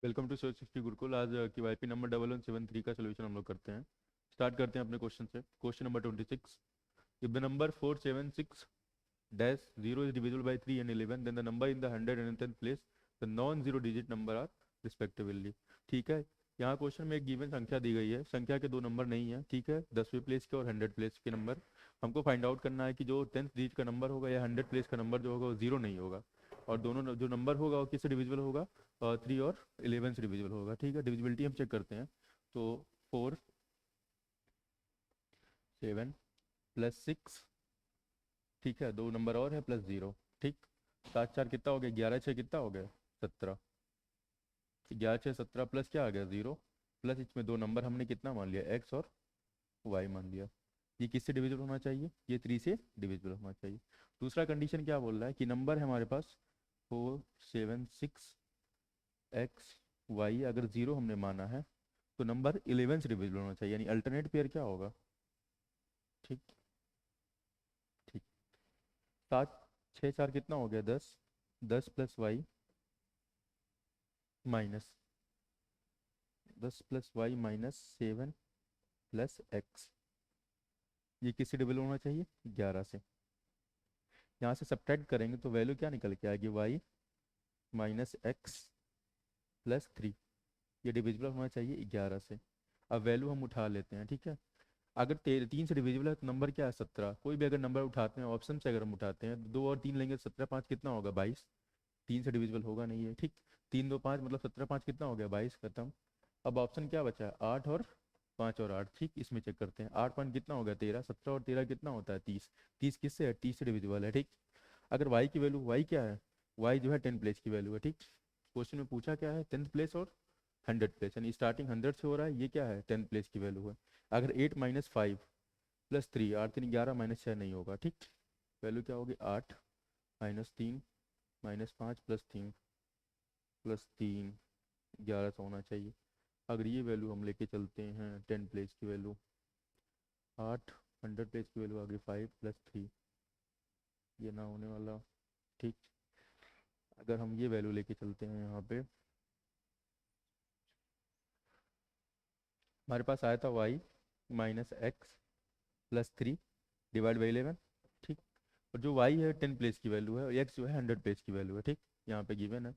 Welcome to सोच गुरुकुल। आज की वाईपी नंबर 1173 का सोल्यूशन हम लोग करते हैं। स्टार्ट करते हैं अपने क्वेश्चन से। Question number 26। If the number 476 dash 0 is divisible by 3 and 11 then the number in the 110th place the non zero digit number are respectively. ठीक है, यहाँ क्वेश्चन में एक गिवन संख्या दी गई है। संख्या के दो नंबर नहीं है, ठीक है, 10वीं प्लेस के और 100 प्लेस के नंबर। हमको फाइंड आउट करना है कि जो 10th डिजिट का नंबर होगा या 100 प्लेस का नंबर जो होगा वो जीरो नहीं होगा, और दोनों जो नंबर होगा वो किससे डिविजिबल होगा, 3 और 11 से डिविजिबल होगा। ठीक है, डिविजिबिलिटी हम चेक करते हैं। तो 4 7 प्लस 6, ठीक है, दो नंबर और है प्लस 0। ठीक, 7 4 कितना हो गया, 11 6 कितना हो गया 17। 11 6 17 प्लस क्या आ गया 0, प्लस इसमें दो नंबर हमने कितना मान लिया, एक्स और वाई मान लिया। ये किससे डिविजिबल होना चाहिए, ये 3 से डिविजिबल होना चाहिए। दूसरा कंडीशन क्या बोल रहा है कि नंबर है हमारे पास 4 7 6 एक्स वाई, अगर 0 हमने माना है तो नंबर 11 से डिविजिबल होना चाहिए, यानी अल्टरनेट पेयर क्या होगा। ठीक, ठीक। 7 6 4 कितना हो गया 10, 10 plus y minus 10 plus y minus 7 plus x, ये किससे डिविजिबल होना चाहिए, 11 से। यहाँ से सब्ट्रैक्ट करेंगे तो वैल्यू क्या निकल के आएगी, वाई माइनस एक्स प्लस 3, ये डिविजिबल होना चाहिए 11 से। अब वैल्यू हम उठा लेते हैं। ठीक है, अगर 3 से डिविजिबल है तो नंबर क्या है 17। कोई भी अगर नंबर उठाते हैं ऑप्शन से, अगर हम उठाते हैं तो 2 और 3 लेंगे, 17 5 कितना होगा 22। 3 से डिविजिबल होगा नहीं है। ठीक, 3 2 5 मतलब 17 5 कितना हो गया 22, खत्म। अब ऑप्शन क्या बचा है, 8 और 5 और 8। ठीक, इसमें चेक करते हैं, 8 5 कितना हो गया 13, 17 और 13 कितना होता है 30। 30 किससे है, 30 से डिविजिबल है। ठीक, अगर वाई की वैल्यू, वाई क्या है, वाई जो है 10 प्लेस की वैल्यू है। ठीक, क्वेश्चन में पूछा क्या है, 10th प्लेस और 100 प्लेस, यानी स्टार्टिंग 100 से हो रहा है, ये क्या है 10th प्लेस की वैल्यू है। अगर 8 माइनस 5 प्लस 3, 8 3 11 माइनस 6 नहीं होगा। ठीक, वैल्यू क्या होगी 8 माइनस 3 माइनस 5 प्लस 3 11 सौ होना चाहिए। अगर ये वैल्यू हम लेके चलते हैं 10 प्लेस की वैल्यू 8, 100 प्लेस की वैल्यू आ गई 5 प्लस 3, ये ना होने वाला। ठीक, अगर हम ये वैल्यू लेके चलते हैं यहाँ पे, हमारे पास आया था y minus x plus 3 divide by 11। ठीक, और जो वाई है 10 प्लेस की वैल्यू है और एक्स जो है 100 प्लेस की वैल्यू है। ठीक, यहाँ पे गिवन है।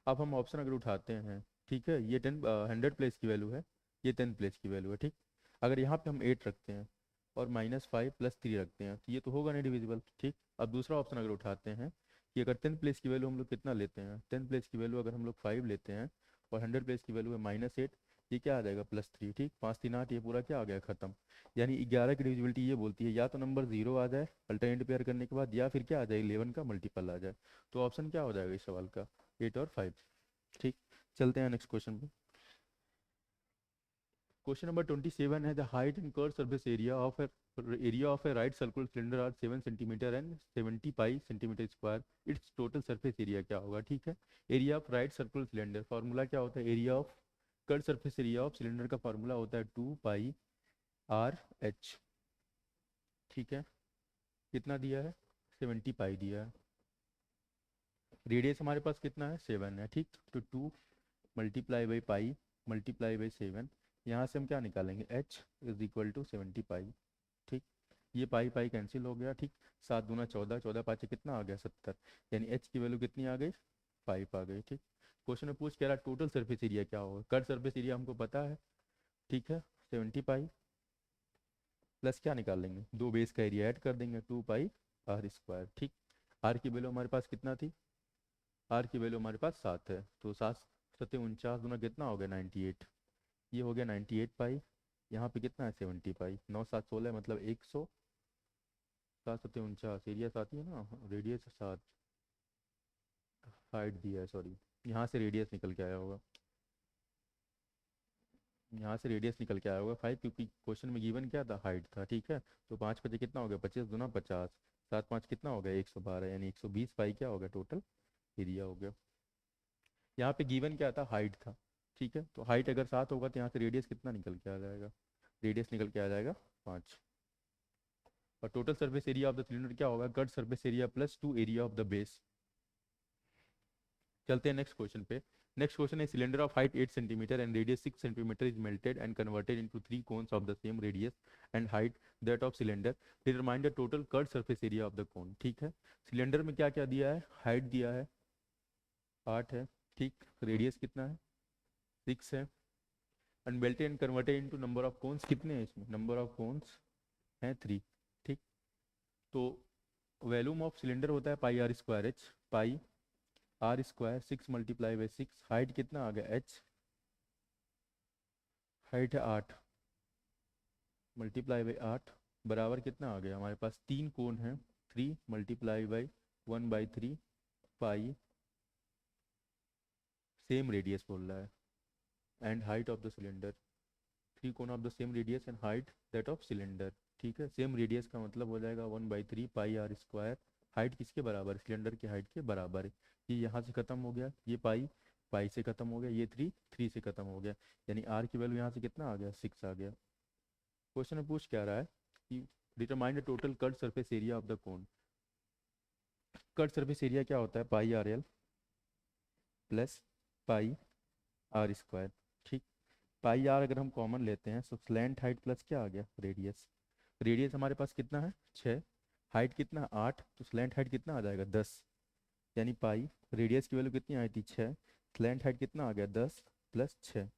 अब हम ऑप्शन अगर उठाते हैं, ठीक है, ये 100 प्लेस की वैल्यू है, ये 10 प्लेस की वैल्यू है। ठीक, अगर यहाँ पे हम 8 रखते हैं और माइनस 5 प्लस 3 रखते हैं तो ये तो होगा नहीं डिविजिबल। ठीक, अब दूसरा ऑप्शन अगर उठाते हैं कि अगर 10 प्लेस की वैल्यू हम लोग कितना लेते हैं, 10 प्लेस की वैल्यू अगर हम लोग 5 लेते हैं और 100 प्लेस की वैल्यू है -8, ये क्या आ जाएगा +3। ठीक, 5 3 8, ये पूरा क्या आ गया खत्म। यानी 11 की डिविजिबिलिटी ये बोलती है या तो नंबर 0 आ जाए अल्टरनेट पेयर करने के बाद, या फिर क्या आ जाए 11 का मल्टीपल आ जाए। तो ऑप्शन क्या हो जाएगा इस सवाल का, 8 और 5। ठीक, चलते हैं नेक्स्ट क्वेश्चन पे। क्वेश्चन नंबर 27 है, the height and curve surface area of a right circular cylinder are 7 centimetre and 70 pi centimetre square, its total surface area क्या होगा। ठीक है, area of right circular cylinder formula क्या होता है, area of curve surface area of cylinder का formula होता है 2 पाई आर एच। ठीक है, कितना दिया है 70 पाई दिया है। रेडियस हमारे पास कितना है 7 है। ठीक, तो 2 multiply by pi multiply by 7, यहाँ से हम क्या निकालेंगे, h इज इक्वल टू 70 पाई। ठीक, ये पाई पाई कैंसिल हो गया। ठीक, 7 दूना 14, 14 पाँच कितना आ गया 70, यानी h की वैल्यू कितनी आ गई 5 आ गई। ठीक, क्वेश्चन में पूछ कह रहा टोटल सरफेस एरिया क्या होगा, कट सरफेस एरिया हमको पता है। ठीक है, 70 पाई प्लस क्या निकाल लेंगे, दो बेस का एरिया ऐड कर देंगे 2 पाई r स्क्वायर। ठीक, आर की वैल्यू हमारे पास कितना थी, आर की वैल्यू हमारे पास 7 है, तो 7 सत्ते 49 दूना कितना हो गया 98, ये हो गया 98 पाई। यहाँ पे कितना है 70 पाई, 9 7 16 मतलब 100, 7 सत्ते 49, एरिया 7 ही है ना, रेडियस 7, हाइट दिया है सॉरी, यहाँ से रेडियस निकल के आया होगा, यहाँ से रेडियस निकल के आया होगा 5, क्योंकि क्वेश्चन में गिवन क्या था, हाइट था। ठीक है, तो 5 5 कितना हो गया 25 दूना 50, 7 5 कितना हो गया 112, यानी 120 पाई क्या हो गया टोटल एरिया हो गया। यहाँ पे गिवन क्या था, हाइट था। ठीक है, तो हाइट अगर 7 होगा तो यहाँ से रेडियस कितना निकल के आ जाएगा, रेडियस निकल के आ जाएगा 5। और total surface area of the cylinder क्या होगा, cut surface area plus 2 area of the base. चलते हैं नेक्स्ट क्वेश्चन पे। नेक्स्ट क्वेश्चन है cylinder of height 8 centimetre and radius 6 centimetre is melted and converted into 3 cones of the same radius and height that of cylinder, determine the total curve surface area of the cone. ठीक है, cylinder में क्या क्या दिया है, height दिया है 8 है, ठीक, रेडियस कितना है 6 है, and melted and converted into number of cones कितने हैं, इसमें नंबर ऑफ कोन्स हैं 3। ठीक, तो वॉल्यूम ऑफ सिलेंडर होता है pi r square h, pi r square 6 multiply by 6, height कितना आ गया एच, हाइट है 8 मल्टीप्लाई बाई 8 बराबर कितना आ गया, हमारे पास 3 कोण हैं, 3 multiply by 1/3 pi, same radius बोल रहा है, and height of the cylinder, 3 कोण of the same radius and height that of cylinder. ठीक है, सेम रेडियस का मतलब हो जाएगा 1/3 पाई आर स्क्वायर, हाइट किसके बराबर, सिलेंडर की हाइट के बराबर है। ये यहाँ से खत्म हो गया, ये पाई पाई से खत्म हो गया, ये 3 3 से खत्म हो गया, यानी आर की वैल्यू यहाँ से कितना आ गया 6 आ गया। क्वेश्चन में पूछ क्या रहा है कि determine the total cut surface area of the cone. Cut surface area क्या होता है, pi r l plus pi r square. ठीक, पाई आर अगर हम कॉमन लेते हैं तो स्लैंट हाइट प्लस क्या आ गया रेडियस, रेडियस हमारे पास कितना है 6, हाइट कितना है 8, तो स्लैंट हाइट कितना आ जाएगा 10, यानी पाई रेडियस की वैल्यू कितनी आई थी 6, स्लैंट हाइट कितना आ गया 10 प्लस 6,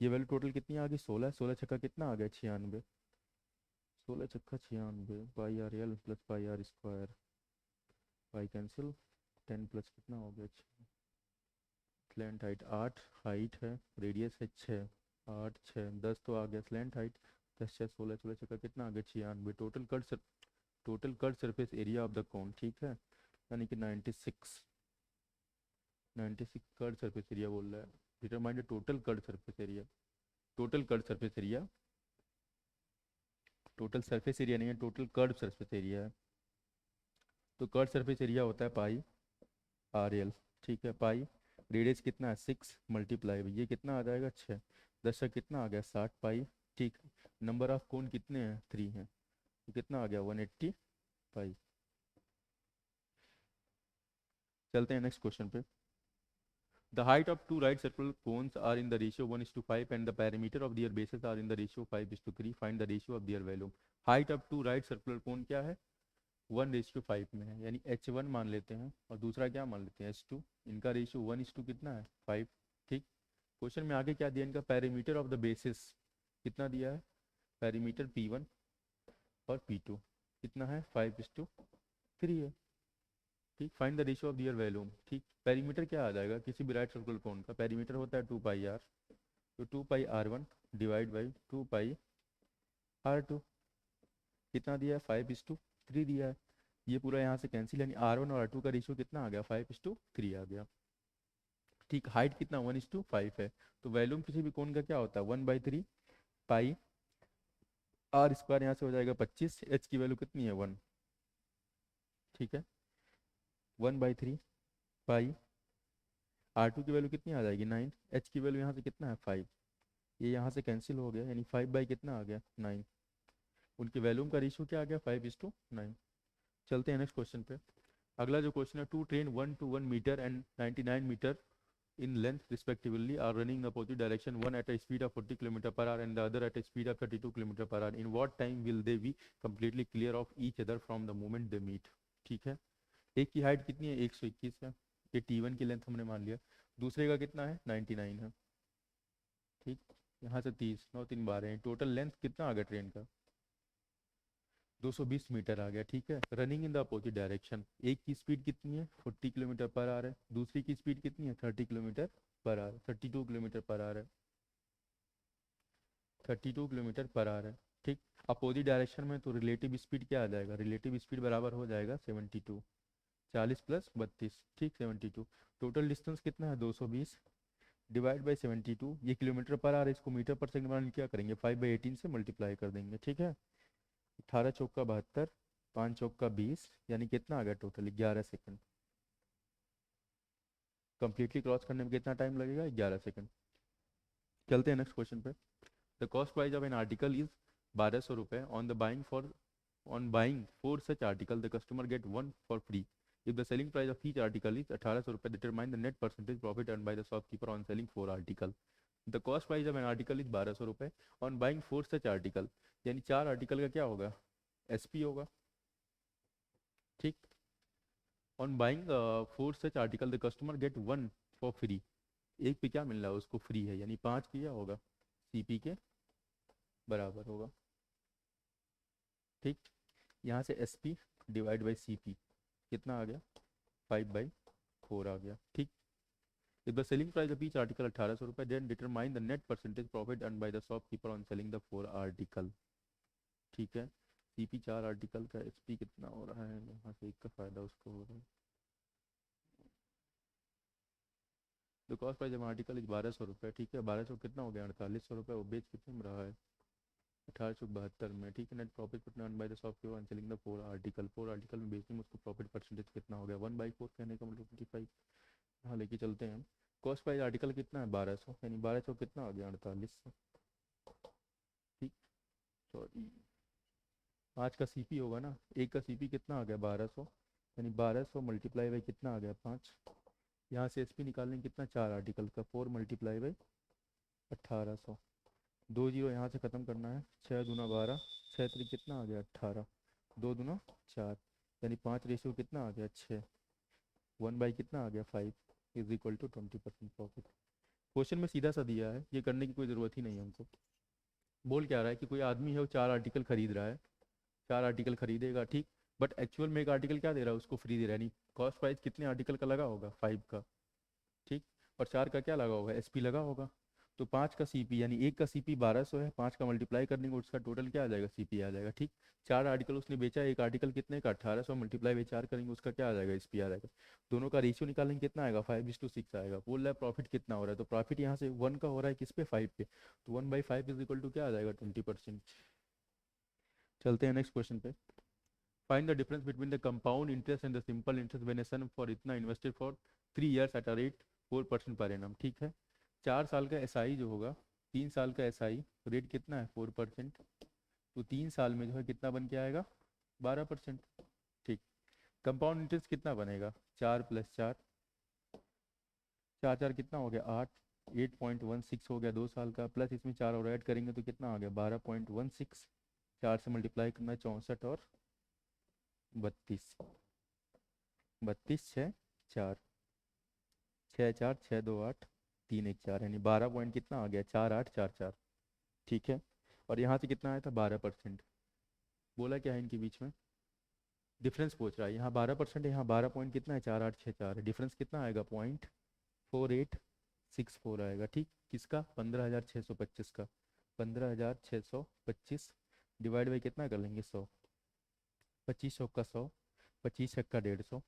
ये वैल्यू टोटल कितनी आ गई 16, 16 छक्का कितना आ गया 96, 16 छक्का 96, pi r l plus pi r square, pi cancel, 10 plus कितना हो गया 6, स्लैंट हाइट 8, हाइट है रेडियस है 6, 8 6 10 तो आ गया स्लैंट हाइट, 10 6 16 16 छक्का कितना आ गया 96, total cut surface area of the cone. ठीक है, यानी कि 96 कट सरफेस एरिया बोल रहा है, determine the total cut surface area, total cut surface area, total surface area नहीं है, टोटल कर्व सरफेस एरिया है, तो कर्व सरफेस एरिया होता है पाई आर एल। ठीक है, पाई रेडियस कितना है 6 मल्टीप्लाई ये कितना आ जाएगा 6, 10 का कितना आ गया 60 पाई। ठीक, नंबर ऑफ कोन कितने हैं 3 हैं, तो कितना आ गया 180 पाई। चलते हैं नेक्स्ट क्वेश्चन पे। The height of two right circular cones are in the ratio 1:5 and the perimeter of their bases are in the ratio 5:3. Find the ratio of their value. Height of two right circular cone क्या है 1:5 में है, यानी H1 मान लेते हैं और दूसरा क्या मान लेते हैं H2, इनका रेशियो 1:2 कितना है 5। ठीक, क्वेश्चन में आगे क्या दिया, इनका पैरीमीटर ऑफ द बेसिस कितना दिया है, पैरीमीटर P1 और P2 कितना है 5:3 है। ठीक, find the ratio of their value. ठीक, पेरीमीटर क्या आ जाएगा किसी भी राइट सर्कुलर कोन का, पेरीमीटर होता है 2 पाई आर, तो 2 पाई r1 divide by 2 pi r2, कितना दिया है 5:3 दिया है, ये पूरा यहाँ से कैंसिल, यानी r1 और r2 का रेशियो कितना आ गया 5:3 आ गया। ठीक, हाइट कितना 1:5 है, तो वैल्यूम किसी भी कोन का क्या होता है 1/3 पाई आर स्क्वायर, यहाँ से हो जाएगा 25, एच की वैल्यू कितनी है 1। ठीक है, 1/3 पाई R2 की वैल्यू कितनी आ जाएगी 9, H की वैल्यू यहाँ से कितना है 5, ये यहाँ से कैंसिल हो गया, यानी 5 बाई कितना आ गया 9, उनके वैल्यूम का रेशियो क्या आ गया 5:9। चलते हैं नेक्स्ट क्वेश्चन पे। अगला जो क्वेश्चन है, two train 1 metre and 99 metre in length respectively are running in opposite direction, one at a speed of 40 km per hour and the other at a speed of 32 km per hour. In what time will they be completely clear of each other from the moment they meet? ठीक है, एक की height कितनी है 121 है, ये T1 की length हमने मान लिया, दूसरे का कितना है 99 है। ठीक, यहाँ से 30 9 3 12 है, टोटल लेंथ कितना आ गया ट्रेन का 220 मीटर आ गया। ठीक है, running in the opposite direction, एक की स्पीड कितनी है 40 किलोमीटर पर आवर है, दूसरी की स्पीड कितनी है 30 kilometre per our, 32 kilometre per our है, 32 किलोमीटर पर आवर है। ठीक, अपोजिट डायरेक्शन में तो रिलेटिव स्पीड क्या आ जाएगा, रिलेटिव स्पीड बराबर हो जाएगा 72, 40 प्लस 32, ठीक 72, टोटल डिस्टेंस कितना है 220 डिवाइड बाई 72, ये किलोमीटर पर आवर है, इसको मीटर पर सेकंड में क्या करेंगे 5/18 से मल्टीप्लाई कर देंगे। ठीक है, 18 चौका 72, 5 चौका 20, यानी कितना आ गया टोटल 11 सेकंड, कंप्लीटली क्रॉस करने में कितना टाइम लगेगा 11 सेकंड। चलते हैं नेक्स्ट क्वेश्चन पे। The cost price of an article is 1200 रुपये, on buying four such article the customer get 1 for free, if the selling price of each article is 1800 रुपये, determine the net percentage profit earn by the shopkeeper on selling 4 article. The cost price of an article is 1200 रुपये on buying 4 such article, यानी 4 article का क्या होगा, SP होगा। ठीक, on buying 4 such article the customer get 1 for free, एक पे क्या मिल रहा है उसको, फ्री है, यानी 5 क्या होगा, सीपी के बराबर होगा। ठीक, यहाँ से S P divide by C P कितना आ गया, 5/4 आ गया। ठीक, if the selling price of each article 1800 रुपये, then determine the net percentage profit earn by the shopkeeper on selling the 4 article. ठीक है, सी पी 4 आर्टिकल का एस पी कितना हो रहा है, यहाँ से एक का फायदा उसको हो रहा है। The cost price of article is 1200 रुपये। ठीक है, 1200 कितना हो गया, 4800 रुपये, वो बेच कितने में रहा है, 1872 में। ठीक है, नेट प्रॉफिट कितना earn by the shopkeeper on selling the 4 article, 4 article में बेचने में उसको प्रॉफिट परसेंटेज कितना हो गया, 1/4 कहने का मतलब 25। हाँ, लेके चलते हैं हम। कॉस्ट प्राइस आर्टिकल कितना है, 1200, यानी 1200 कितना आ गया, 4800। ठीक, सॉरी, 5 का सीपी होगा ना, एक का सीपी कितना आ गया, 1200, यानी 1200 मल्टीप्लाई बाई कितना आ गया, 5। यहाँ से एसपी निकालने कितना, 4 आर्टिकल का, 4 मल्टीप्लाई बाई 1800, 2 जीरो यहाँ से ख़त्म करना है, 6 दूना 12, 6 3 कितना आ गया, 18, 2 दूना 4, यानी 5 रेशियो कितना आ गया, 6, 1 बाई कितना आ गया, 5 is equal to 20% profit. Question में सीधा सा दिया है, ये करने की कोई ज़रूरत ही नहीं है हमको। बोल क्या रहा है कि कोई आदमी है वो 4 आर्टिकल खरीद रहा है, 4 आर्टिकल खरीदेगा, ठीक, बट एक्चुअल में एक आर्टिकल क्या दे रहा है, उसको फ्री दे रहा है, यानी कॉस्ट प्राइस कितने आर्टिकल का लगा होगा, 5 का। ठीक, और 4 का क्या लगा होगा, एसपी लगा होगा। तो 5 का सीपी, यानी एक का सीपी 1200 है, 5 का मल्टीप्लाई करने को उसका टोटल क्या आ जाएगा, सीपी आ जाएगा। ठीक, 4 आर्टिकल उसने बेचा, एक आर्टिकल कितने का, 1800, मल्टीप्लाई बाई 4 करेंगे उसका क्या आ जाएगा, एसपी आ जाएगा। दोनों का रेशियो निकालेंगे कितना आएगा, 5:6 आएगा। बोल रहा है प्रॉफिट कितना हो रहा है, तो प्रॉफिट यहाँ से 1 का हो रहा है किस पे, 5 पे, तो 1/5 इज इक्वल टू क्या आ जाएगा, 20%। चलते हैं नेक्स्ट क्वेश्चन पे। Find the difference between the compound interest and the simple interest when a sum for इतना invested for 3 years at a rate 4% per annum. ठीक है, 4 साल का एसआई जो होगा, 3 साल का एसआई रेट कितना है, 4%, तो 3 साल में जो है कितना बन के आएगा, 12%। ठीक, कंपाउंड इंटरेस्ट कितना बनेगा, 4 + 4, 4 4 कितना हो गया, 8, 8.16 हो गया 2 साल का, प्लस इसमें 4 और ऐड करेंगे तो कितना आ गया, 12.16, 4 से मल्टीप्लाई करना है 64 और 32, 32 6 4, 6 4 6 2 8 3 1 4, यानी 12 पॉइंट कितना आ गया, 4844। ठीक है, और यहाँ से कितना आया था, 12%। बोला क्या है इनके बीच में, डिफरेंस पूछ रहा है, यहाँ 12% है, यहाँ 12 पॉइंट कितना है, 4864 है, डिफरेंस कितना आएगा, 0.4864 आएगा। ठीक, किसका, 15,625 का, 15,625 डिवाइड बाई कितना कर लेंगे, 100, 25 का 100, 25 का 150।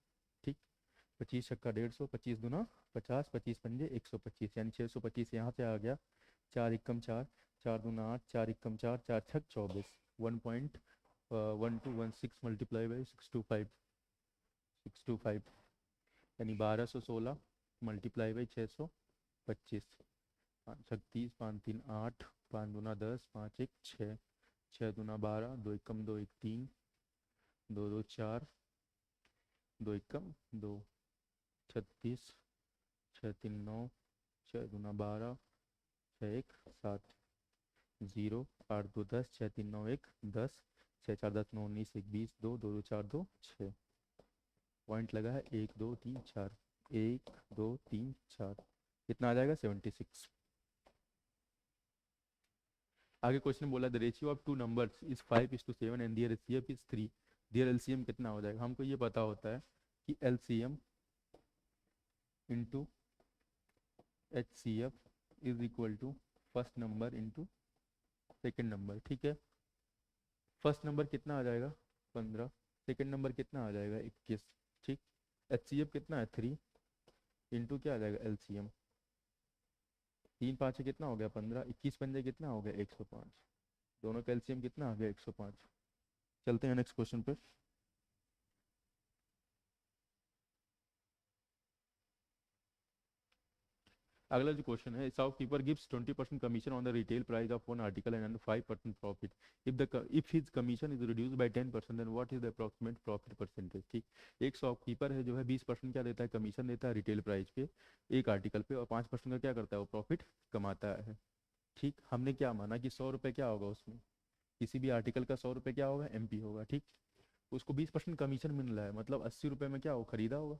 ठीक, 25 का 150, 25 दूना 50, 25 पंजे 125, यानी 625 यहाँ से आ गया, 4 एकम 4, 4 दूना 8, 4 एकम 4, 4 छक 24, 1.1216 मल्टीप्लाई बाई 625, 625, यानी 1216 मल्टीप्लाई बाई 625, 5 छक 30, 5 3 8, 5 दूना 10, 5 1 6, 6 दूना 12, 2 एकम 2 1 3, 2 2 4, 2 एकम 2, 36, 6 3 9, 6 दूना 12, 6 1 7, 0 8 2 10, 6 3 9 1 10, 6 4 10 9 19 1 20, 2 2 2 4 2 6, पॉइंट लगा है 1 2 3 4, 1 2 3 4, कितना आ जाएगा, 76। आगे क्वेश्चन बोला the ratio of two numbers is 5:7 and their HCF is 3, their LCM कितना हो जाएगा। हमको ये पता होता है कि LCM into HCF is equal to first number into second number. ठीक है, फर्स्ट नंबर कितना आ जाएगा, 15, सेकेंड नंबर कितना आ जाएगा, 21। ठीक, एचसीएफ कितना है, 3 इंटू क्या आ जाएगा, एलसीएम, 3 5 कितना हो गया, 15, 21 पंजे कितना हो गया, 105, दोनों का एलसीएम कितना आ गया, 105। चलते हैं नेक्स्ट क्वेश्चन पे। अगला जो क्वेश्चन है, shopkeeper gives 20% commission on the retail price of one article and 5% profit. If his commission is reduce by 10% then what is the approximate profit percentage. ठीक, एक शॉपकीपर है जो है 20% क्या देता है, कमीशन देता है रिटेल प्राइस पे एक आर्टिकल पे, और 5% का क्या करता है, वो प्रॉफिट कमाता है। ठीक, हमने क्या माना कि 100 रुपये क्या होगा उसमें, किसी भी आर्टिकल का 100 रुपये क्या होगा, एमपी होगा। ठीक, उसको 20% कमीशन मिल रहा है, मतलब 80 रुपये में क्या हो, खरीदा होगा।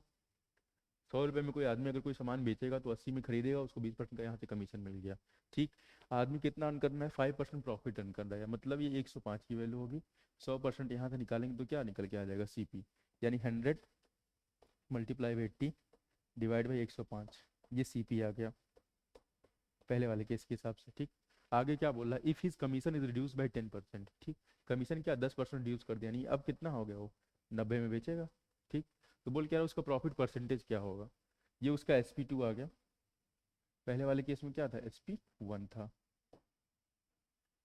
100 रुपये में कोई आदमी अगर कोई सामान बेचेगा तो 80 में खरीदेगा, उसको 20% का यहाँ से कमीशन मिल गया। ठीक, आदमी कितना अर्न करना है, 5% प्रॉफिट अर्न कर रहा है, मतलब ये 105 की वैल्यू होगी। 100% यहाँ से निकालेंगे तो क्या निकल के आ जाएगा, सीपी, यानी 100 मल्टीप्लाई बाई 80 डिवाइड बाई 105, ये सीपी आ गया पहले वाले केस के हिसाब से। ठीक, आगे क्या बोल रहा है, if his commission is reduce by 10%। ठीक, कमीशन क्या 10% रिड्यूस कर दिया, नहीं अब कितना हो गया, वो 90 में बेचेगा। ठीक, तो बोल क्या रहा है, उसका प्रॉफिट परसेंटेज क्या होगा, ये उसका SP2 आ गया। पहले वाले केस में क्या था, SP1 था।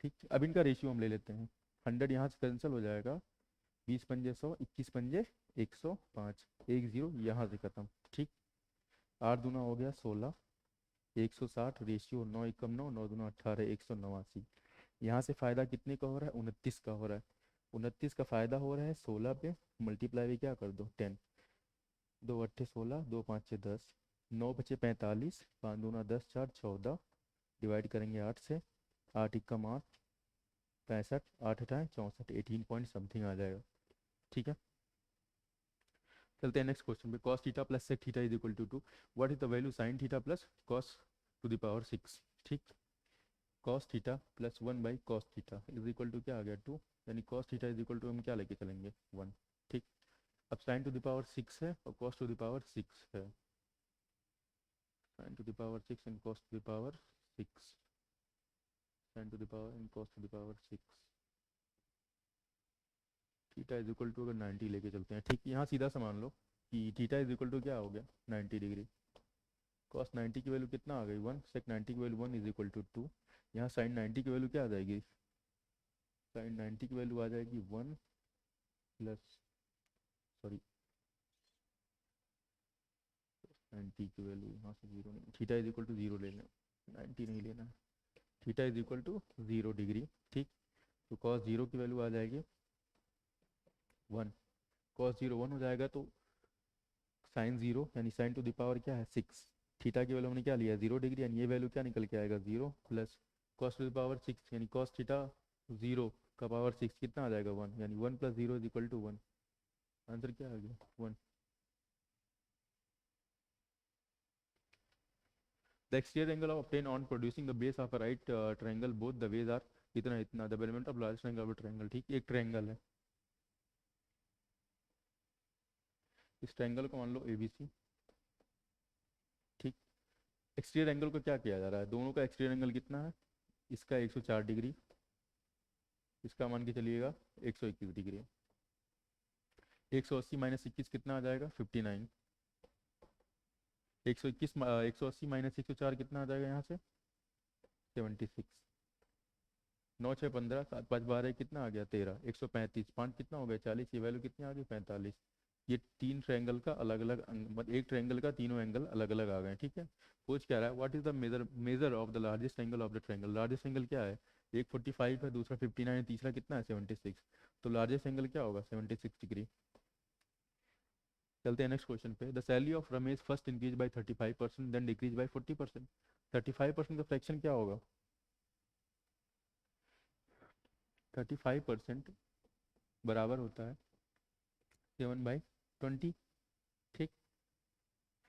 ठीक, अब इनका रेशियो हम ले लेते हैं। 100 यहाँ से कैंसिल हो जाएगा, 20 पंजे 100, 21 पंजे 105, 10 यहाँ से खत्म। ठीक, 8 दूना हो गया 16, 160 रेशियो 9 एकम 9, 9 दूना 18, 189। यहाँ से फ़ायदा कितने का हो रहा है, 29 का हो रहा है। 29 का फ़ायदा हो रहा है 16 पे, मल्टीप्लाई भी क्या कर दो 10, 2 अट्ठे 16, 2 पाँच 10, 9 बचे 45, 5 दूना 10, 4 14, डिवाइड करेंगे 8 से, 8 एकम 8, 65, 8 अठाएँ 64, 18 पॉइंट समथिंग आ जाएगा। ठीक है, चलते हैं नेक्स्ट क्वेश्चन पे। Cos theta plus sec theta is equal to what is the value sine theta plus cos to the power 6। ठीक, cos theta plus 1 by cos theta is equal to क्या आ गया 2, यानी cos theta is equal to हम क्या लेके चलेंगे 1। ठीक, अब साइन टू द पावर 6 है और कॉस टू द पावर 6 है, sine to the power 6 and cos to the power 6, sine to the power and cos to the power 6। Theta is equal to अगर 90 लेके चलते हैं, ठीक, यहाँ सीधा सा मान लो कि थीटा इज इक्वल टू क्या हो गया 90 डिग्री। कॉस 90 की वैल्यू कितना आ गई 1, सेक 90 की वैल्यू 1 इज इक्वल टू 2। यहाँ साइन 90 की वैल्यू क्या आ जाएगी, साइन 90 की वैल्यू आ जाएगी 1 प्लस, सॉरी 90 की वैल्यू यहाँ से 0 नहीं, थीटा इज इक्वल टू 0 ले लें, 90 नहीं लेना है, theta is equal to 0 degree. ठीक, तो कॉस 0 की वैल्यू आ जाएगी 1, कॉस 0 1 हो जाएगा, तो साइन 0 यानी साइन टू द पावर क्या है 6, थीटा की वैल्यू हमने क्या लिया 0 डिग्री, यानी ये वैल्यू क्या निकल के आएगा 0 plus cos to the power 6 यानी कॉस थीटा 0 का पावर 6 कितना आ जाएगा 1, यानी 1 plus 0 is equal to 1। Answer क्या आ गया 1। The exterior angle of obtained on producing the base of a right triangle both the ways are इतना इतना the element of largest angle of triangle. ठीक, एक ट्रायंगल है, इस ट्रायंगल को मान लो ABC। ठीक, एक्सटीरियर एंगल को क्या किया जा रहा है, दोनों का एक्सटीरियर एंगल कितना है, इसका 104 डिग्री, इसका मान के चलिएगा 121 डिग्री। 180 माइनस 21 कितना आ जाएगा 59, 121 180 माइनस 104 कितना आ जाएगा यहाँ से 76, 9 6 15, 7 5 12 कितना आ गया 13, 135, 5 कितना हो गया 40, ये वैल्यू कितनी आ गई 45। ये तीन ट्रायंगल का अलग अलग मतलब एक ट्रायंगल का तीनों एंगल अलग अलग आ गए। ठीक है, पूछ क्या रहा है, what is the measure of the largest angle of the triangle. Largest angle क्या है, एक 45 है, दूसरा 59 है, तीसरा कितना है 76, तो लार्जेस्ट एंगल क्या होगा 76 डिग्री। चलते हैं नेक्स्ट क्वेश्चन पे। The salary of Ramesh first increase by 35% then decrease by 40%। 35% का फ्रैक्शन क्या होगा, 35% बराबर होता है 7/20। ठीक,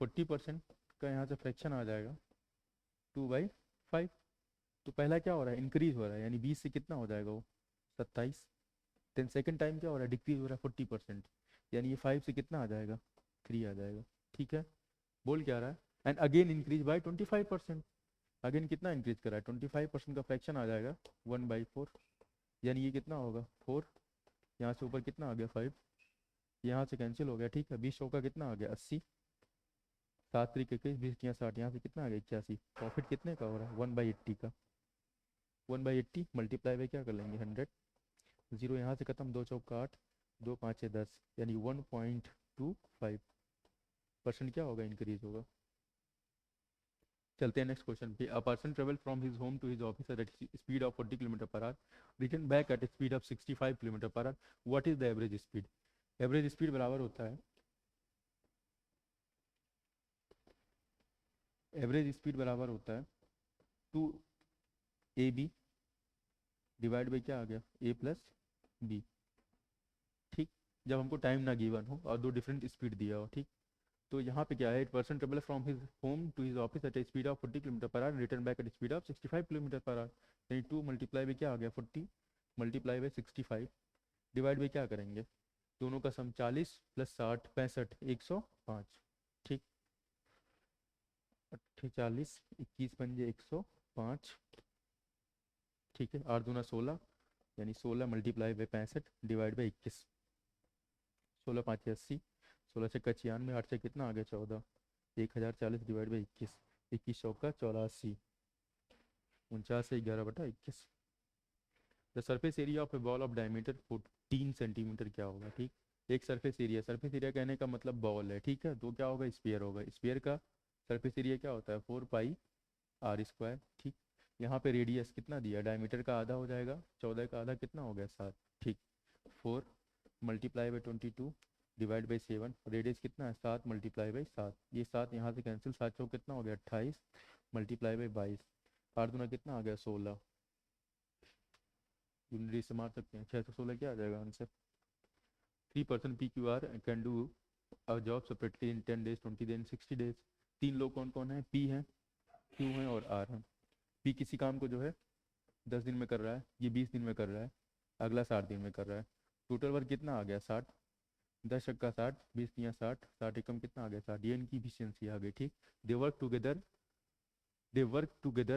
40% का यहाँ से फ्रैक्शन आ जाएगा 2/5। तो पहला क्या हो रहा है, इंक्रीज हो रहा है, यानी 20 से कितना हो जाएगा वो 27। देन सेकेंड टाइम क्या हो रहा है, डिक्रीज हो रहा है 40%, यानी ये 5 से कितना आ जाएगा 3 आ जाएगा। ठीक है, बोल क्या रहा है, and again increase by 25%। Again कितना इंक्रीज करा है 25% का फ्रैक्शन आ जाएगा 1/4, यानी ये कितना होगा 4, यहाँ से ऊपर कितना आ गया 5, यहाँ से कैंसिल हो गया। ठीक है, 20 का कितना आ गया 80, 7 3 21, 20 या 60, यहाँ से कितना आ गया 81। प्रॉफिट कितने का हो रहा है 1/80 का, 1/80 मल्टीप्लाई बाई क्या कर लेंगे 100, 0 यहाँ से खत्म, 2 चौका 8, 2 5 10, यानी 1.25% क्या होगा इंक्रीज होगा। चलते हैं नेक्स्ट क्वेश्चन पे। A person travel from his home to his office at speed of 40 kilometre per hour, return back at speed of 65 kilometre per hour, what is the average speed? Average speed बराबर होता है, average speed बराबर होता है 2ab divide by क्या आ गया, a plus B. ठीक, जब हमको टाइम ना गिवन हो और दो डिफरेंट स्पीड दिया हो। ठीक, तो यहाँ पे क्या है, at person travel from his home to his office at a speed of 40 kilometre per hour, return back at speed of 65 kilometre per hour. यानी 2 मल्टीप्लाई बाई क्या आ गया, 40 मल्टीप्लाई बाई 65 डिवाइड बाई क्या करेंगे, दोनों का सम 40 प्लस 60 65 105। ठीक, 40 21 पंजे 105। ठीक है, 8 दूना 16, यानी 16 मल्टीप्लाई बाई 65 डिवाइड बाई 21। 16 5 80, 16 छक्का 96, 8 से कितना आ गया 14, 1040 डिवाइड बाई 21, 21 चौका 84, 49 11/21। The surface area of A ball of diameter 14 centimetre क्या होगा? ठीक, एक सरफेस एरिया, सरफेस एरिया कहने का मतलब बॉल है। ठीक है, तो क्या होगा, स्फीयर होगा। स्फीयर का सरफेस एरिया क्या होता है, 4 पाई r²। ठीक, यहाँ पे रेडियस कितना दिया, डायमीटर का आधा हो जाएगा, 14 का आधा कितना हो गया 7। ठीक, 4 multiply by 22 divide by 7, radius कितना है 7 मल्टीप्लाई बाई 7, ये 7 यहाँ से कैंसिल, 7 चौक कितना हो गया 28 मल्टीप्लाई बाई 22, 8 दूना कितना आ गया 16, यूनिट से मार सकते हैं, 616 क्या आ जाएगा answer. 3 person PQR can do a job separately in 10 days 20 days 60 days। 3 लोग कौन कौन है, P है, Q है और R है। P किसी काम को जो है 10 दिन में कर रहा है, ये 20 दिन में कर रहा है, अगला 60 दिन में कर रहा है। टोटल वर्क कितना आ गया 60, 10 छक्का 60, 20 तियाँ 60, 60 एकम कितना आ गया 60, ये इनकी इफिशियंसी आ गई। ठीक, they work together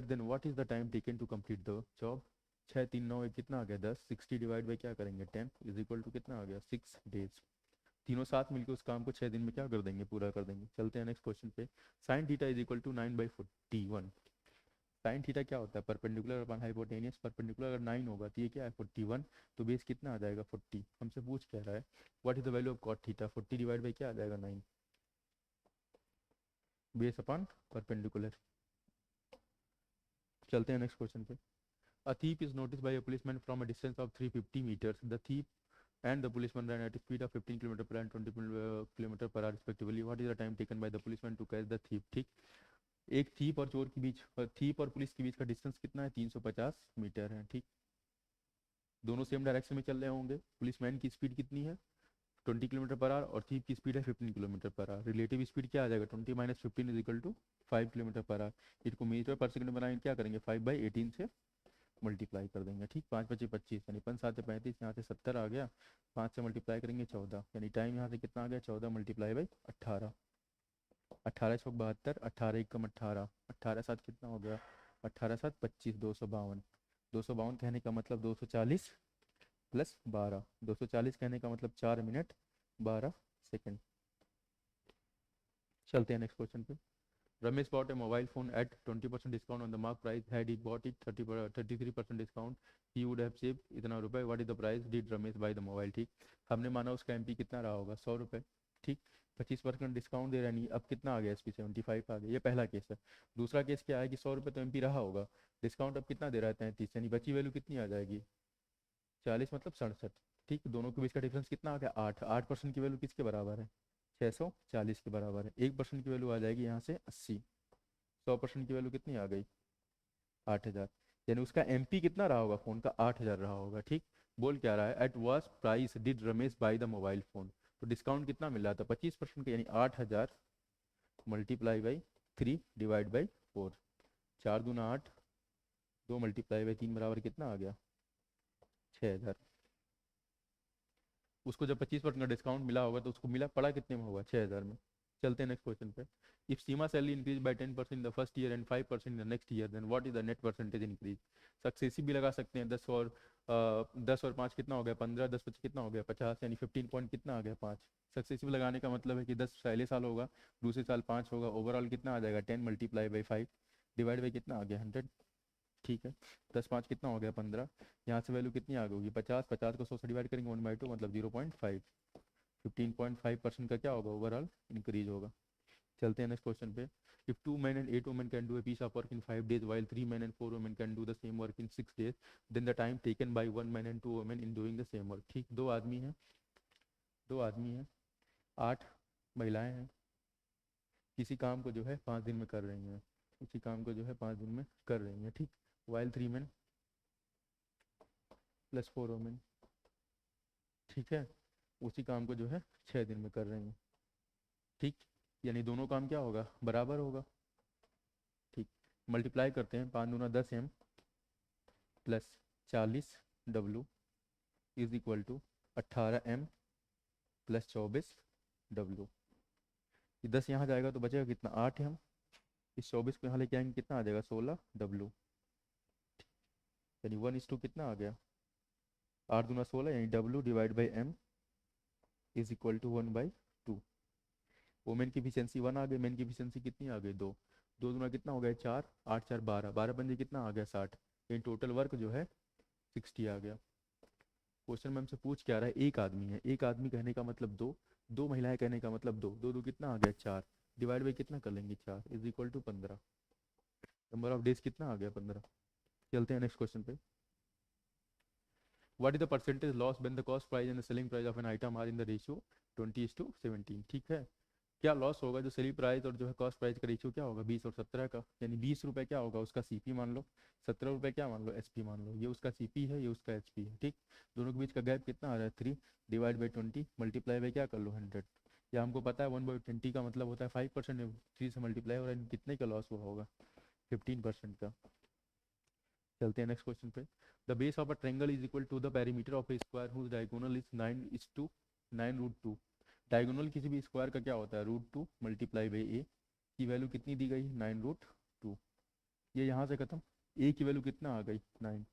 then what is the time taken to complete the job. 6 3 9 1 कितना आ गया 10, 60 डिवाइड बाई क्या करेंगे 10 इज इक्वल टू कितना आ गया 6 days। तीनों साथ मिलकर उस काम को 6 दिन में क्या कर देंगे, पूरा कर देंगे। चलते हैं नेक्स्ट क्वेश्चन पे। Sine theta is equal to 9/41। Sine theta क्या होता है, परपेंडिकुलर अपन हाइपोटेनियस। परपेंडिकुलर अगर 9 होगा तो ये क्या है 41, तो बेस कितना आ जाएगा 40। हमसे पूछ क्या रहा है, what is the value of cot theta, 40 divide by क्या आ जाएगा 9, बेस अपॉन परपेंडिकुलर। चलते हैं नेक्स्ट क्वेश्चन पे। A thief is noticed by a policeman from a distance of 350 meters. The thief and the policeman ran at a speed of 15 km per hour and 20 km per hour respectively. What is the time taken by the policeman to catch the thief? ठीक, एक thief और चोर के बीच, thief और police के बीच का distance कितना है 350 मीटर है। ठीक, दोनों सेम डायरेक्शन में चल रहे होंगे। पुलिसमैन की स्पीड कितनी है 20 किलोमीटर पर आवर और थीप की स्पीड है 15 kilometre per our. Relative speed क्या आ जाएगा 20 - 15 is equal to 5 kilometre per hour. इसको मीटर पर सेकंड बनाए क्या करेंगे 5/18 से मल्टीप्लाई कर देंगे। ठीक, 5 × 5 = 25, यानी 5 × 7 = 35, यहाँ से 70 आ गया, 5 से मल्टीप्लाई करेंगे 14, यानी टाइम यहाँ से कितना आ गया 14 मल्टीप्लाई बाई 18, 18 × 6 = 72, 18 × 1 = 18, 18 7 कितना हो गया 18 7 25, 252। 252 कहने का मतलब 240 प्लस 12, 240 कहने का मतलब 4 मिनट 12 सेकेंड। चलते हैं नेक्स्ट क्वेश्चन पे। Ramesh bought a mobile phone at 20% discount on the mark price. Had he bought it 33% discount, he would have saved इतना रुपए। What is the price did Ramesh buy the mobile? ठीक, हमने माना उसका MP कितना रहा होगा 100 रुपये। ठीक, 25% डिस्काउंट दे रहा नहीं, अब कितना आ गया SP 75 आ गया। ये पहला केस है। दूसरा केस क्या है कि 100 रुपये तो MP रहा होगा, डिस्काउंट अब कितना दे रहा है 33, यानी बची वैल्यू कितनी आ जाएगी 40 मतलब 67। ठीक, दोनों के बीच का डिफरेंस कितना आ गया 8, 8% की वैल्यू किसके बराबर है 640 के बराबर है। 1% की वैल्यू आ जाएगी यहाँ से 80, 100% की वैल्यू कितनी आ गई 8000, यानी उसका MP कितना रहा होगा फ़ोन का 8000 रहा होगा। ठीक, बोल क्या रहा है, at what price did Ramesh buy the mobile phone. तो डिस्काउंट कितना मिल रहा था 25% का, यानी 8000 मल्टीप्लाई बाई 3 डिवाइड बाई 4, 4 दूना 8, 2 मल्टीप्लाई बाई 3 बराबर कितना आ गया 6000। उसको जब 25% का डिस्काउंट मिला होगा तो उसको मिला पड़ा कितने में होगा 6000 में। चलते हैं नेक्स्ट क्वेश्चन पे। If Seema salary increase by 10% in the first year and 5% in the next year, then what is the net percentage increase. Successive भी लगा सकते हैं, 10 और 5 कितना हो गया 15, 10 25 कितना हो गया 50, यानी 15 पॉइंट कितना आ गया 5। सक्सेसिव लगाने का मतलब है कि 10 पहले साल होगा, दूसरे साल 5 होगा, ओवरऑल कितना आ जाएगा 10 मल्टीप्लाई बाई 5 डिवाइड बाई कितना आ गया 100। ठीक है, 10 5 कितना हो गया 15, यहाँ से वैल्यू कितनी आ गई होगी 50, 50 को 100 से डिवाइड करेंगे 1/2 मतलब 0.5, 15.5% का क्या होगा ओवरऑल इंक्रीज होगा। चलते हैं नेक्स्ट क्वेश्चन पे। If 2 men and 8 women can do a piece of work in 5 days while 3 men and 4 women can do the same work in 6 days, then the time taken by 1 man and 2 women in doing the same work. ठीक, दो आदमी हैं, 8 महिलाएं हैं, किसी काम को जो है 5 दिन में कर रही हैं, उसी काम को जो है 5 दिन में कर रही हैं, ठीक. while 3 men प्लस 4 women, ठीक है, उसी काम को जो है 6 दिन में कर रही हैं, ठीक. यानी दोनों काम क्या होगा, बराबर होगा, ठीक. मल्टीप्लाई करते हैं, 5 दूना 10 m plus 40 w is equal to 18 m plus 24 w. ये 10 यहाँ जाएगा तो बचेगा कितना, 8 m. इस 24 को यहाँ लेके आएंगे, कितना आ जाएगा, 16 w. यानी 1:2 कितना आ गया, 8 दूना 16, यानी w divide by m is equal to 1/2. Women की एफिशिएंसी 1 आ गई, मेन की एफिशिएंसी कितनी आ गई, 2. 2 दूना कितना हो गया, 4, 8 4 12, 12 पंजे कितना आ गया, 60. यानी टोटल वर्क जो है 60 आ गया. क्वेश्चन में हमसे पूछ क्या रहा है, एक आदमी है, एक आदमी कहने का मतलब 2, 2 महिलाएं कहने का मतलब 2, 2 2 कितना आ गया, 4, डिवाइड बाई कितना कर लेंगे, 4 is equal to 15. Number of days कितना आ गया, 15. चलते हैं नेक्स्ट क्वेश्चन पे. What is the percentage loss when the cost price and the selling price of an item are in the ratio 20:17. ठीक है, क्या लॉस होगा, जो सेलिंग प्राइस और जो है कॉस्ट प्राइस का रेशियो क्या होगा, 20 और 17 का. यानी 20 रुपये क्या होगा उसका सीपी मान लो, 17 रुपये क्या मान लो, एसपी मान लो. ये उसका सीपी है, ये उसका एचपी है, ठीक. दोनों के बीच का गैप कितना आ रहा है, 3 डिवाइड बाई 20 मल्टीप्लाई बाई क्या कर लो, 100. या हमको पता है 1/20 का मतलब होता है 5%, 3 से मल्टीप्लाई हो रहा है, कितने का लॉस हुआ होगा, 15% का. चलते हैं नेक्स्ट क्वेश्चन पे. The base of a triangle is equal to the perimeter of a square whose diagonal is 9:9 diagonal किसी भी स्क्वायर का क्या होता है, √2 मल्टीप्लाई बाई ए की वैल्यू कितनी दी गई, 9√2. ये यहाँ से खत्म, ए की वैल्यू कितना आ गई, 9.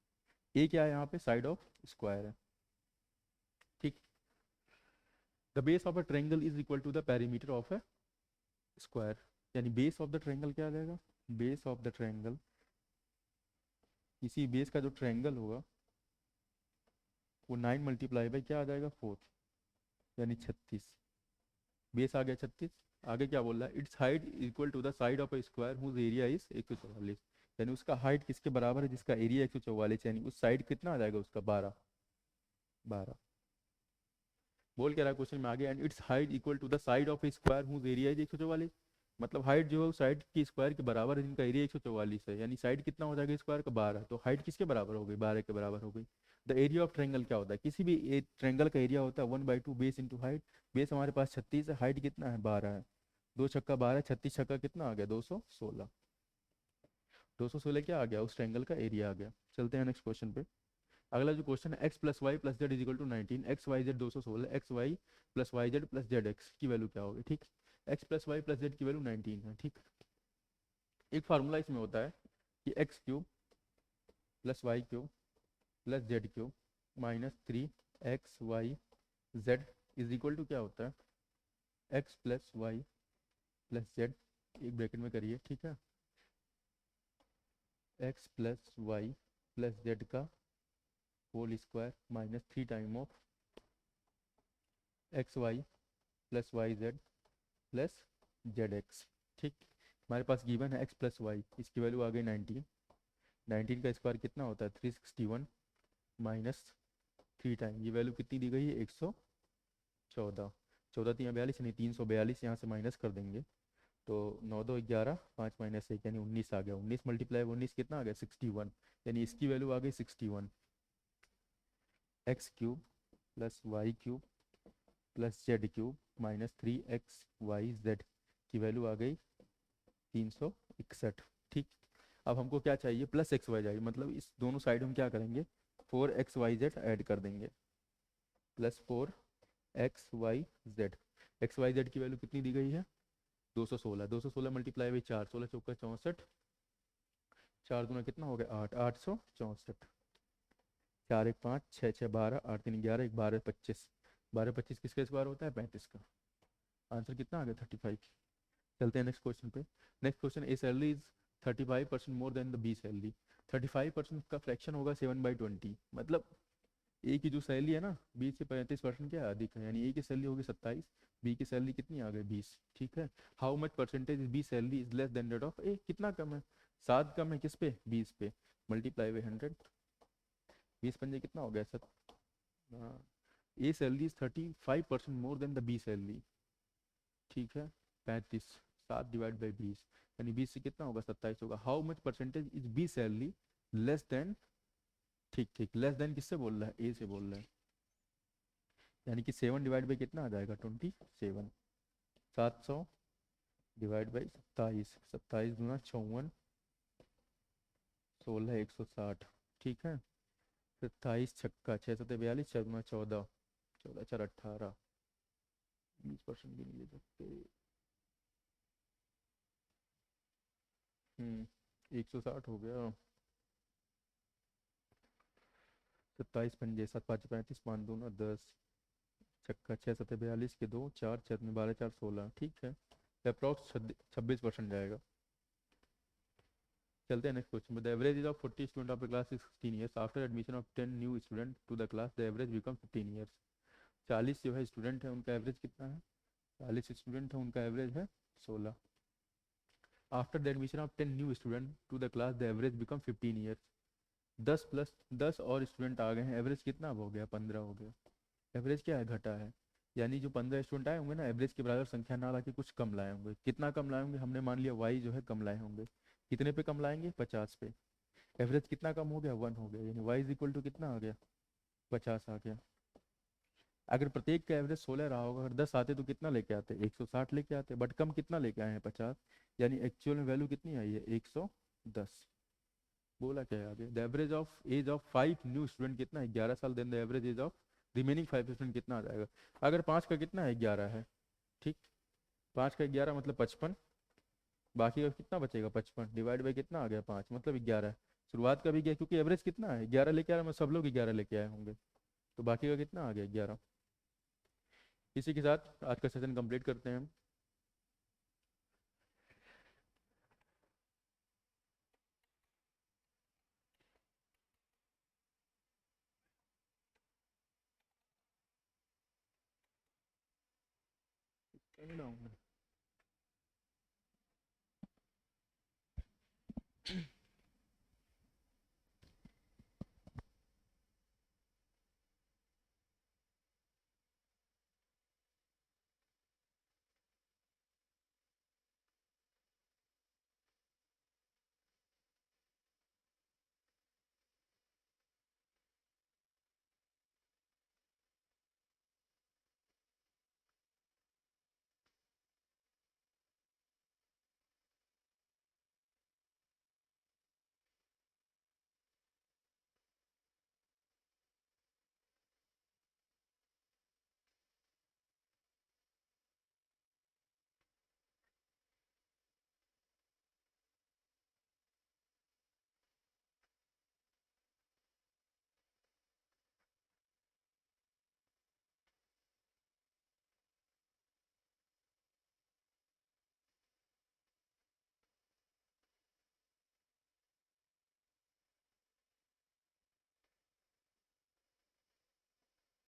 ए क्या है यहाँ पे, साइड ऑफ स्क्वायर है, ठीक. The base of a triangle is equal to the perimeter of a square. यानी बेस ऑफ द ट्रायंगल क्या आ जाएगा, बेस ऑफ द ट्रायंगल, इसी बेस का जो ट्रायंगल होगा वो 9 मल्टीप्लाई बाई क्या आ जाएगा, 4, यानी 36. बेस आ गया 36. आगे क्या बोल रहा है, its height equal to the side of a square whose area is 144. यानी उसका हाइट किसके बराबर है, जिसका एरिया 144, यानी उस साइड कितना आ जाएगा उसका, 12. बोल क्या रहा है क्वेश्चन में आगे, and its height equal to the side of a square whose area is 144. मतलब हाइट जो है उस साइड की स्क्वायर के बराबर है जिनका एरिया 144 है. यानी साइड कितना हो जाएगा स्क्वायर का, 12. तो हाइट किसके बराबर हो गई, 12 के बराबर हो गई. द एरिया ऑफ ट्रायंगल क्या होता है, किसी भी ट्रायंगल का एरिया होता है 1/2 बेस इंटू हाइट. बेस हमारे पास 36 है, हाइट कितना है, 12 है. 2 छक्का 12, 36 छक्का कितना आ गया, 216. 216 क्या आ गया, उस ट्रायंगल का एरिया आ गया. चलते हैं नेक्स्ट क्वेश्चन पे. अगला जो क्वेश्चन है, x plus y plus z is equal to 19. X y z 216, x y plus y z plus z x की वैल्यू क्या होगी, ठीक. X plus y plus z की वैल्यू 19 है, ठीक. एक फार्मूला इसमें होता है कि x cube plus y cube plus z cube minus 3xy z is equal to क्या होता है, x plus y plus z, एक ब्रैकेट में करिए, ठीक है, x plus y plus z का whole square minus 3 time of x y plus y z plus z x, ठीक. हमारे पास गिवन है एक्स प्लस वाई, इसकी वैल्यू आ गई 19. 19 का स्क्वायर कितना होता है, 361 माइनस 3 टाइम, ये वैल्यू कितनी दी गई है, 114. 14 3 42, यानी 342 यहाँ से माइनस कर देंगे तो 9 2 11, 5 माइनस 1 यानी 19 आ गया. 19 मल्टीप्लाई 19 कितना आ गया, 61. यानी इसकी वैल्यू आ गई 61. X cube plus y cube plus z cube minus 3xy z की वैल्यू आ गई 361, ठीक. अब हमको क्या चाहिए, प्लस एक्स वाई जेड, मतलब इस दोनों साइड हम क्या करेंगे, 4xy ऐड कर देंगे, प्लस 4xy जेड की वैल्यू कितनी दी गई है, 216. 216 मल्टीप्लाई बाई 4, 16 चौका 64, 4 दूना कितना हो गया, 8, 864. 4 1 5, 6 6 12, 8 3 11, 1 12 25. 12 25 किसका स्क्वायर होता है, 35 का. आंसर कितना आ गया, 35. चलते हैं नेक्स्ट क्वेश्चन पे. Next question, A salary is 35% more than the B salary. 35% का फ्रैक्शन होगा 7/20. मतलब ए की जो सैलरी है ना 20 से 35% क्या अधिक है, यानी ए की सैलरी होगी 27, बी की सैलरी कितनी आ गई 20, ठीक है। How much percentage b salary is less than that of a, कितना कम है, 7 कम है किस पे 20 पे, मल्टीप्लाई बाई 100, 20 पंजे कितना हो गया सर, हाँ, a salary is 35% more than the B salary, ठीक है। 35, 7 डिवाइड बाई 20, यानी 20 से कितना होगा 27 होगा। How much percentage is B salary less than, ठीक ठीक, लेस देन किससे बोल रहा है, ए से बोल रहा है, यानी कि 7 डिवाइड बाई कितना आ जाएगा 27, 700 डिवाइड बाई 27, 27 × 54, 16, 160, ठीक है। 27 छक्का 6 7 42, 6 × 14, 14 4 18, 20% भी नहीं ले सकते। 160 हो गया। 27 पंजे 7 5 35, 5 2 10, छक्का 6 7 42 के 2 4 6 12 4 16, ठीक है। अप्रॉक्स 26% जाएगा। चलते हैं नेक्स्ट क्वेश्चन में। The average age of 40 student of the class is 16 years, after admission of 10 new student to the class the average become 15 years. 40 जो है स्टूडेंट है उनका एवरेज कितना है, 40 स्टूडेंट है उनका एवरेज है 16, after the admission of 10 new student to the class the average become 15 years. 10 + 10 और स्टूडेंट आ गए हैं, एवरेज कितना अब हो गया 15 हो गया। एवरेज क्या है घटा है, यानी जो 15 स्टूडेंट आए होंगे ना एवरेज के बराबर संख्या ना ला के कुछ कम लाए होंगे, कितना कम लाए होंगे, हमने मान लिया वाई जो है कम लाए होंगे, कितने पे कम लाएंगे 50 पे, एवरेज कितना कम हो गया 1 हो गया, यानी वाई इज इक्वल टू कितना आ गया 50 आ गया। अगर प्रत्येक का एवरेज 16 रहा होगा, अगर 10 आते तो कितना लेके आते 160 लेके आते, बट कम कितना लेके आए हैं 50, यानी एक्चुअल में वैल्यू कितनी आई है 110। बोला क्या है आगे, the average of age of 5 new student कितना है 11 साल, then the average age of remaining 5 student कितना आ जाएगा। अगर 5 का कितना है 11 है, ठीक, 5 का 11 मतलब 55, बाकी का कितना बचेगा 55 डिवाइड बाई कितना आ गया 5 मतलब 11, शुरुआत का भी गया क्योंकि एवरेज कितना है 11 लेके आ रहा है, मैं सब लोग 11 लेके आए होंगे, तो बाकी का कितना आ गया 11। इसी के साथ आज का सेशन कंप्लीट करते हैं हम। कहीं ना हूँ मैं।